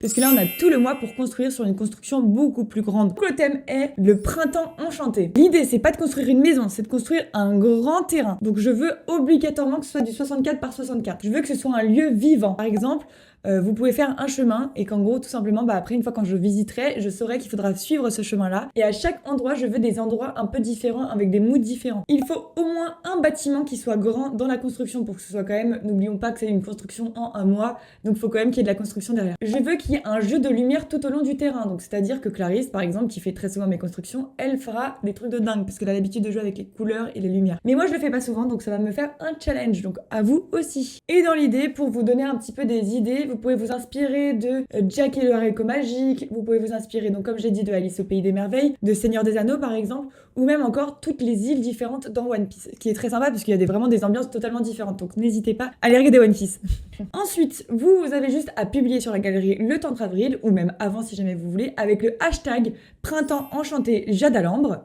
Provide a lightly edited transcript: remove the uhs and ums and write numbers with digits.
Parce que là, on a tout le mois pour construire sur une construction beaucoup plus grande. Donc, le thème est le printemps enchanté. L'idée, c'est pas de construire une maison, c'est de construire un grand terrain. Donc, je veux obligatoirement que ce soit du 64 par 64. Je veux que ce soit un lieu vivant. Par exemple, vous pouvez faire un chemin et qu'en gros, tout simplement, après, une fois quand je visiterai, je saurai qu'il faudra suivre ce chemin-là. Et à chaque endroit, je veux des endroits un peu différents avec des moods différents. Il faut au moins un bâtiment qui soit grand dans la construction pour que ce soit quand même, n'oublions pas que c'est une construction en un mois, donc il faut quand même qu'il y ait de la construction derrière. Je veux qu'il y ait un jeu de lumière tout au long du terrain. Donc c'est-à-dire que Clarisse, par exemple, qui fait très souvent mes constructions, elle fera des trucs de dingue parce qu'elle a l'habitude de jouer avec les couleurs et les lumières. Mais moi, je le fais pas souvent, donc ça va me faire un challenge. Donc à vous aussi. Et dans l'idée, pour vous donner un petit peu des idées, vous pouvez vous inspirer de Jack et le haricot magique, vous pouvez vous inspirer, donc comme j'ai dit, de Alice au pays des merveilles, de Seigneur des Anneaux par exemple, ou même encore toutes les îles différentes dans One Piece, qui est très sympa parce qu'il y a vraiment des ambiances totalement différentes, donc n'hésitez pas à aller regarder One Piece. Ensuite, vous avez juste à publier sur la galerie le 30 avril, ou même avant si jamais vous voulez, avec le hashtag Printemps Enchanté Jade à l'ambre.